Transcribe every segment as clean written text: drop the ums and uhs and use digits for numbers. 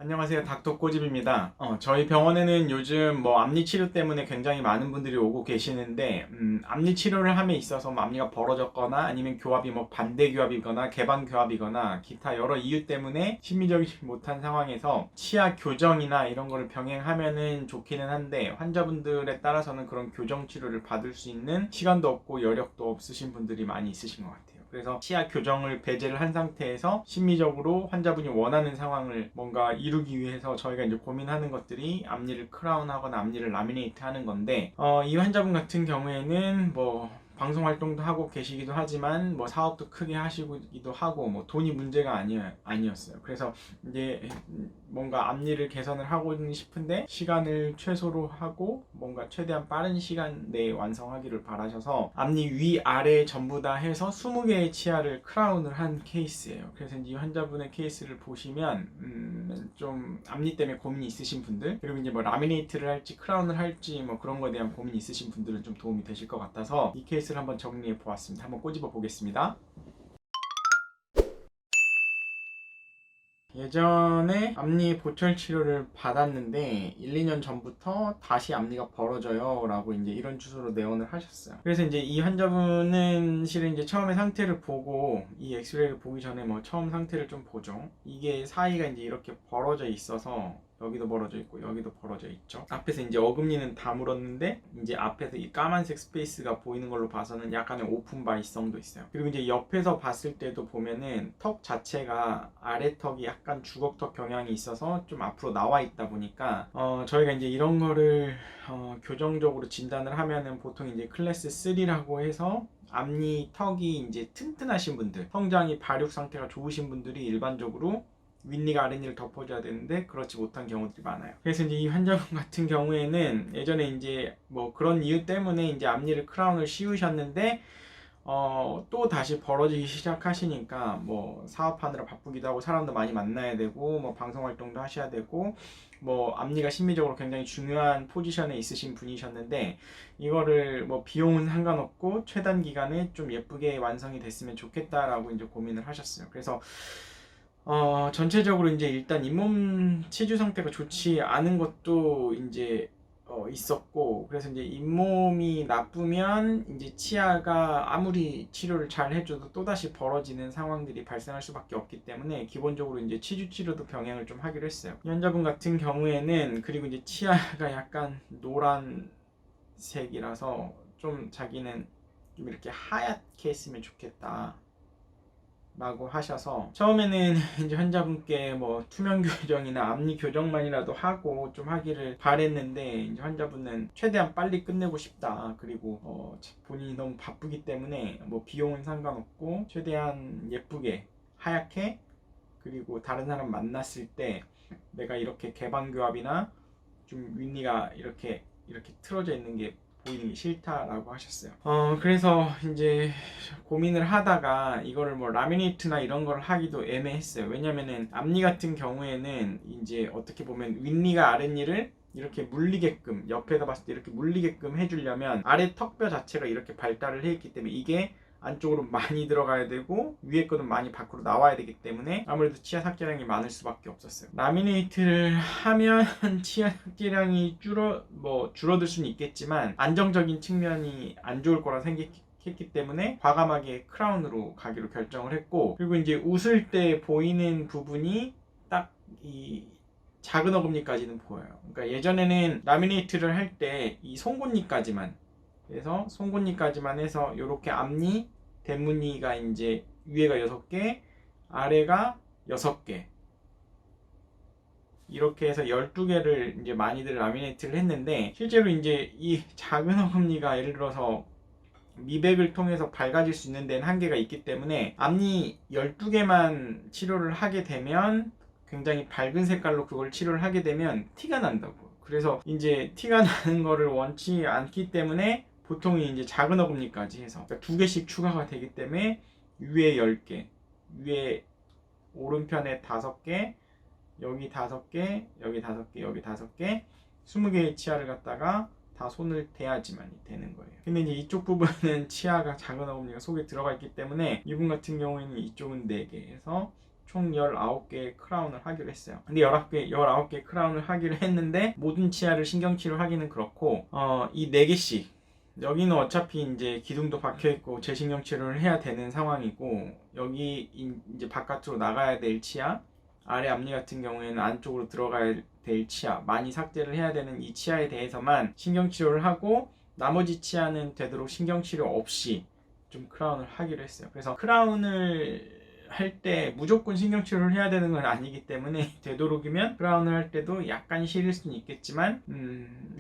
안녕하세요. 닥터 꼬집입니다. 저희 병원에는 요즘 앞니 치료 때문에 굉장히 많은 분들이 오고 계시는데, 앞니 치료를 함에 있어서 앞니가 벌어졌거나 아니면 교합이 반대 교합이거나 개방 교합이거나 기타 여러 이유 때문에 심미적이지 못한 상황에서 치아 교정이나 이런 거를 병행하면은 좋기는 한데, 환자분들에 따라서는 그런 교정 치료를 받을 수 있는 시간도 없고 여력도 없으신 분들이 많이 있으신 것 같아요. 그래서 치아 교정을 배제를 한 상태에서 심리적으로 환자분이 원하는 상황을 뭔가 이루기 위해서 저희가 이제 고민하는 것들이 앞니를 크라운하거나 앞니를 라미네이트 하는 건데, 이 환자분 같은 경우에는 방송 활동도 하고 계시기도 하지만 사업도 크게 하시기도 하고 돈이 문제가 아니었어요. 그래서 이제 뭔가 앞니를 개선을 하고 싶은데 시간을 최소로 하고 뭔가 최대한 빠른 시간 내에 완성하기를 바라셔서 앞니 위 아래 전부 다 해서 20개의 치아를 크라운을 한 케이스예요. 그래서 이제 이 환자분의 케이스를 보시면 좀 앞니 때문에 고민이 있으신 분들, 그리고 이제 라미네이트를 할지 크라운을 할지 그런 거에 대한 고민이 있으신 분들은 좀 도움이 되실 것 같아서 이 케이스를 한번 정리해 보았습니다. 한번 꼬집어 보겠습니다. 예전에 앞니 보철 치료를 받았는데 1, 2년 전부터 다시 앞니가 벌어져요 라고 이제 이런 주소로 내원을 하셨어요. 그래서 이제 이 환자분은 실은 이제 처음에 상태를 보고 이 엑스레이를 보기 전에 처음 상태를 좀 보죠. 이게 사이가 이제 이렇게 벌어져 있어서 여기도 벌어져 있고 여기도 벌어져 있죠. 앞에서 이제 어금니는 다 물었는데 이제 앞에서 이 까만색 스페이스가 보이는 걸로 봐서는 약간의 오픈 바이성도 있어요. 그리고 이제 옆에서 봤을 때도 보면은 턱 자체가 아래 턱이 약간 주걱턱 경향이 있어서 좀 앞으로 나와 있다 보니까 저희가 이제 이런 거를 교정적으로 진단을 하면은 보통 이제 클래스 3라고 해서 앞니 턱이 이제 튼튼하신 분들, 성장이 발육 상태가 좋으신 분들이 일반적으로 윗니가 아랫니를 덮어줘야 되는데 그렇지 못한 경우들이 많아요. 그래서 이제 이 환자분 같은 경우에는 예전에 이제 그런 이유 때문에 이제 앞니를 크라운을 씌우셨는데 또 다시 벌어지기 시작하시니까 사업하느라 바쁘기도 하고 사람도 많이 만나야 되고 방송 활동도 하셔야 되고 앞니가 심미적으로 굉장히 중요한 포지션에 있으신 분이셨는데 이거를 비용은 상관없고 최단 기간에 좀 예쁘게 완성이 됐으면 좋겠다라고 이제 고민을 하셨어요. 그래서 전체적으로 이제 일단 잇몸 치주 상태가 좋지 않은 것도 이제 있었고, 그래서 이제 잇몸이 나쁘면 이제 치아가 아무리 치료를 잘 해줘도 또다시 벌어지는 상황들이 발생할 수밖에 없기 때문에 기본적으로 이제 치주 치료도 병행을 좀 하기로 했어요. 이 환자분 같은 경우에는 그리고 이제 치아가 약간 노란색이라서 좀 자기는 좀 이렇게 하얗게 했으면 좋겠다 라고 하셔서 처음에는 이제 환자분께 투명 교정이나 앞니 교정만이라도 하고 좀 하기를 바랬는데 이제 환자분은 최대한 빨리 끝내고 싶다. 그리고 본인이 너무 바쁘기 때문에 비용은 상관없고 최대한 예쁘게 하얗게, 그리고 다른 사람 만났을 때 내가 이렇게 개방교합이나 좀 윗니가 이렇게 틀어져 있는 게 보이는 게 싫다라고 하셨어요. 그래서 이제 고민을 하다가 이거를 라미네이트나 이런 걸 하기도 애매했어요. 왜냐면은 앞니 같은 경우에는 이제 어떻게 보면 윗니가 아랫니를 이렇게 물리게끔, 옆에서 봤을 때 이렇게 물리게끔 해주려면 아래 턱뼈 자체가 이렇게 발달을 해 있기 때문에 이게 안쪽으로 많이 들어가야 되고 위에 거는 많이 밖으로 나와야 되기 때문에 아무래도 치아 삭제량이 많을 수밖에 없었어요. 라미네이트를 하면 치아 삭제량이 줄어들 수는 있겠지만 안정적인 측면이 안 좋을 거라 생각했기 때문에 과감하게 크라운으로 가기로 결정을 했고, 그리고 이제 웃을 때 보이는 부분이 딱 이 작은 어금니까지는 보여요. 그러니까 예전에는 라미네이트를 할 때 이 송곳니까지만, 그래서 송곳니까지만 해서 이렇게 앞니, 대문니가 이제 위에가 6개, 아래가 6개, 이렇게 해서 12개를 이제 많이들 라미네이트를 했는데 실제로 이제 이 작은 어금니가 예를 들어서 미백을 통해서 밝아질 수 있는 데는 한계가 있기 때문에 앞니 12개만 치료를 하게 되면 굉장히 밝은 색깔로 그걸 치료를 하게 되면 티가 난다고. 그래서 이제 티가 나는 거를 원치 않기 때문에 보통 이제 작은 어금니까지 해서 그러니까 2개씩 추가가 되기 때문에 위에 10개, 위에 오른편에 5개, 여기 5개, 여기 5개, 여기 5개, 20개의 치아를 갖다가 다 손을 대야지만 되는 거예요. 근데 이제 이쪽 부분은 치아가 작은 어금니가 속에 들어가 있기 때문에 이분 같은 경우에는 이쪽은 4개 해서 총 19개의 크라운을 하기로 했어요. 근데 19개 크라운을 하기로 했는데 모든 치아를 신경치료 하기는 그렇고 이 4개씩 여기는 어차피 이제 기둥도 박혀 있고 재신경 치료를 해야 되는 상황이고 여기 이제 바깥으로 나가야 될 치아 아래 앞니 같은 경우에는 안쪽으로 들어가야 될 치아 많이 삭제를 해야 되는 이 치아에 대해서만 신경 치료를 하고 나머지 치아는 되도록 신경 치료 없이 좀 크라운을 하기로 했어요. 그래서 크라운을 할 때 무조건 신경치료를 해야 되는 건 아니기 때문에 되도록이면 크라운을 할 때도 약간 시릴 수는 있겠지만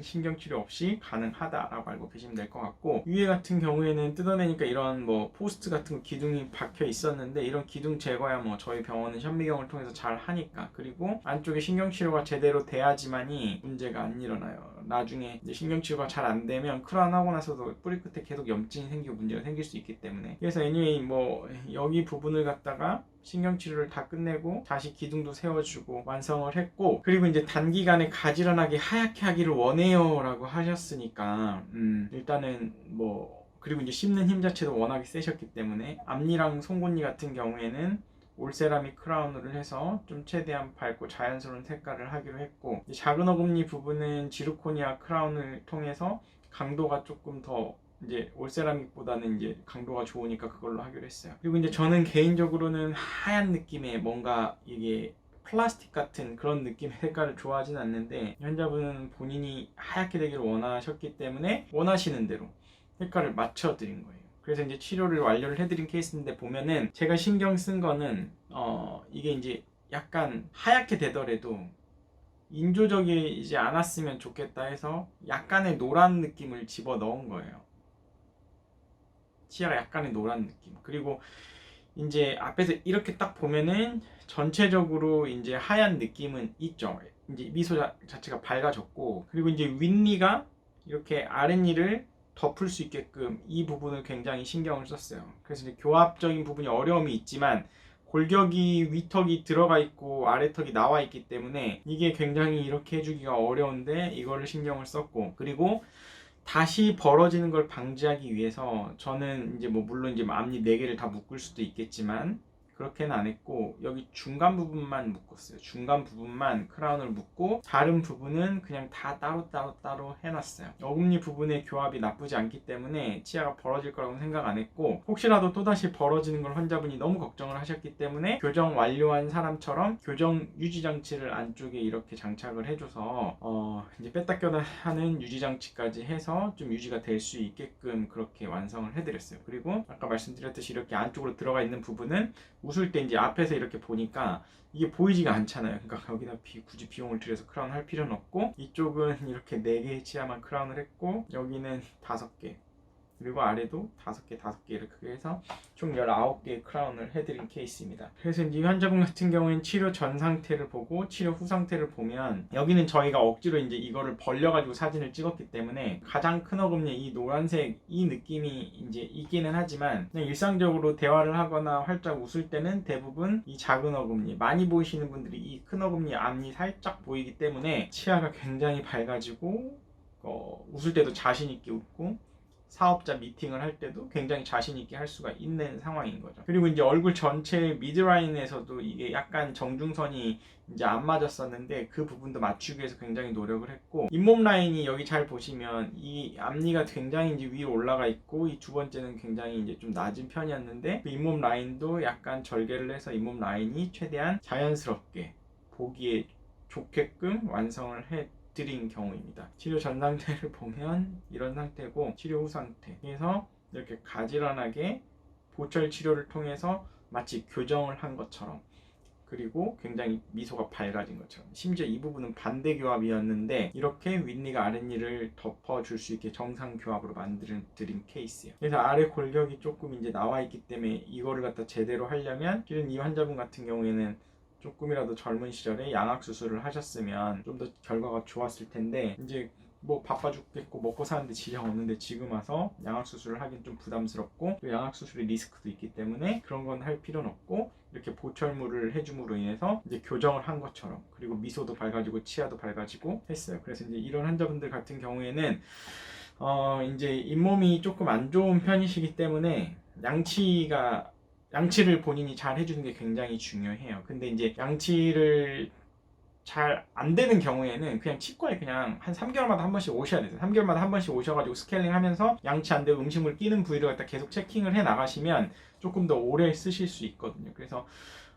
신경치료 없이 가능하다라고 알고 계시면 될 것 같고 위에 같은 경우에는 뜯어내니까 이런 뭐 포스트 같은 거 기둥이 박혀 있었는데 이런 기둥 제거야 뭐 저희 병원은 현미경을 통해서 잘 하니까 그리고 안쪽에 신경치료가 제대로 돼야지만이 문제가 안 일어나요. 나중에 이제 신경치료가 잘 안 되면 크라운 하고 나서도 뿌리 끝에 계속 염증이 생기고 문제가 생길 수 있기 때문에 그래서 anyway 뭐 여기 부분을 갖다가 신경치료를 다 끝내고 다시 기둥도 세워주고 완성을 했고 그리고 이제 단기간에 가지런하게 하얗게 하기를 원해요 라고 하셨으니까 일단은 뭐 그리고 이제 씹는 힘 자체도 워낙에 세셨기 때문에 앞니랑 송곳니 같은 경우에는 올세라믹 크라운을 해서 좀 최대한 밝고 자연스러운 색깔을 하기로 했고 작은 어금니 부분은 지르코니아 크라운을 통해서 강도가 조금 더 이제 올세라믹보다는 이제 강도가 좋으니까 그걸로 하기로 했어요. 그리고 이제 저는 개인적으로는 하얀 느낌의 뭔가 이게 플라스틱 같은 그런 느낌의 색깔을 좋아하진 않는데 환자분은 본인이 하얗게 되기를 원하셨기 때문에 원하시는 대로 색깔을 맞춰 드린 거예요. 그래서 이제 치료를 완료를 해드린 케이스인데 보면은 제가 신경 쓴 거는 이게 이제 약간 하얗게 되더라도 인조적이지 않았으면 좋겠다 해서 약간의 노란 느낌을 집어 넣은 거예요. 치아가 약간의 노란 느낌. 그리고 이제 앞에서 이렇게 딱 보면은 전체적으로 이제 하얀 느낌은 있죠. 이제 미소 자체가 밝아졌고 그리고 이제 윗니가 이렇게 아랫니를 덮을 수 있게끔 이 부분을 굉장히 신경을 썼어요. 그래서 이제 교합적인 부분이 어려움이 있지만 골격이 위턱이 들어가 있고 아래턱이 나와 있기 때문에 이게 굉장히 이렇게 해주기가 어려운데 이거를 신경을 썼고 그리고 다시 벌어지는 걸 방지하기 위해서 저는 이제 뭐 물론 이제 앞니 4개를 다 묶을 수도 있겠지만 그렇게는 안 했고 여기 중간 부분만 묶었어요. 중간 부분만 크라운을 묶고 다른 부분은 그냥 다 따로 해놨어요. 어금니 부분의 교합이 나쁘지 않기 때문에 치아가 벌어질 거라고 생각 안 했고 혹시라도 또다시 벌어지는 걸 환자분이 너무 걱정을 하셨기 때문에 교정 완료한 사람처럼 교정 유지 장치를 안쪽에 이렇게 장착을 해줘서 이제 뺐다 껴다 하는 유지 장치까지 해서 좀 유지가 될 수 있게끔 그렇게 완성을 해드렸어요. 그리고 아까 말씀드렸듯이 이렇게 안쪽으로 들어가 있는 부분은 웃을 때 이제 앞에서 이렇게 보니까 이게 보이지가 않잖아요. 그러니까 여기다 굳이 비용을 들여서 크라운 할 필요는 없고 이쪽은 이렇게 4개의 치아만 크라운을 했고 여기는 5개 그리고 아래도 5개 이렇게 해서 총 19개의 크라운을 해드린 케이스입니다. 그래서 이 환자분 같은 경우에는 치료 전 상태를 보고 치료 후 상태를 보면 여기는 저희가 억지로 이제 이거를 벌려가지고 사진을 찍었기 때문에 가장 큰 어금니 이 노란색 이 느낌이 이제 있기는 하지만 그냥 일상적으로 대화를 하거나 활짝 웃을 때는 대부분 이 작은 어금니 많이 보이시는 분들이 이 큰 어금니 앞니 살짝 보이기 때문에 치아가 굉장히 밝아지고 웃을 때도 자신 있게 웃고 사업자 미팅을 할 때도 굉장히 자신 있게 할 수가 있는 상황인 거죠. 그리고 이제 얼굴 전체 미드라인에서도 이게 약간 정중선이 이제 안 맞았었는데 그 부분도 맞추기 위해서 굉장히 노력을 했고 잇몸 라인이 여기 잘 보시면 이 앞니가 굉장히 이제 위로 올라가 있고 이 두 번째는 굉장히 이제 좀 낮은 편이었는데 그 잇몸 라인도 약간 절개를 해서 잇몸 라인이 최대한 자연스럽게 보기에 좋게끔 완성을 드린 경우입니다. 치료 전 상태를 보면 이런 상태고 치료 후 상태 그래서 이렇게 가지런하게 보철 치료를 통해서 마치 교정을 한 것처럼 그리고 굉장히 미소가 밝아진 것처럼 심지어 이 부분은 반대 교합이었는데 이렇게 윗니가 아랫니를 덮어줄 수 있게 정상 교합으로 만들어드린 케이스예요. 그래서 아래 골격이 조금 이제 나와 있기 때문에 이거를 갖다 제대로 하려면 실은 이 환자분 같은 경우에는 조금이라도 젊은 시절에 양악 수술을 하셨으면 좀 더 결과가 좋았을 텐데 이제 뭐 바빠 죽겠고 먹고 사는데 지장 없는데 지금 와서 양악 수술을 하긴 좀 부담스럽고 또 양악 수술의 리스크도 있기 때문에 그런 건 할 필요는 없고 이렇게 보철물을 해줌으로 인해서 이제 교정을 한 것처럼 그리고 미소도 밝아지고 치아도 밝아지고 했어요. 그래서 이제 이런 환자분들 같은 경우에는 이제 잇몸이 조금 안 좋은 편이시기 때문에 양치가 양치를 본인이 잘 해주는 게 굉장히 중요해요. 근데 이제 양치를 잘 안 되는 경우에는 그냥 치과에 그냥 한 3개월마다 한 번씩 오셔야 돼요. 3개월마다 한 번씩 오셔가지고 스케일링 하면서 양치 안 되고 음식물 끼는 부위를 갖다 계속 체킹을 해 나가시면 조금 더 오래 쓰실 수 있거든요. 그래서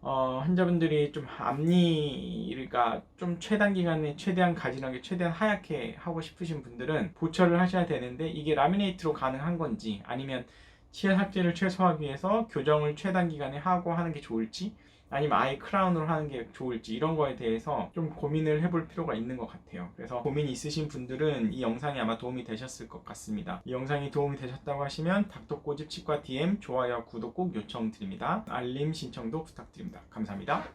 환자분들이 좀 앞니가 좀 최단 기간에 최대한 가지런하게 최대한 하얗게 하고 싶으신 분들은 보철을 하셔야 되는데 이게 라미네이트로 가능한 건지 아니면 치아 삭제를 최소화하기 위해서 교정을 최단 기간에 하고 하는 게 좋을지 아니면 아예 크라운으로 하는 게 좋을지 이런 거에 대해서 좀 고민을 해볼 필요가 있는 것 같아요. 그래서 고민이 있으신 분들은 이 영상이 아마 도움이 되셨을 것 같습니다. 이 영상이 도움이 되셨다고 하시면 닥터꼬집 치과 DM 좋아요 구독 꼭 요청드립니다. 알림 신청도 부탁드립니다. 감사합니다.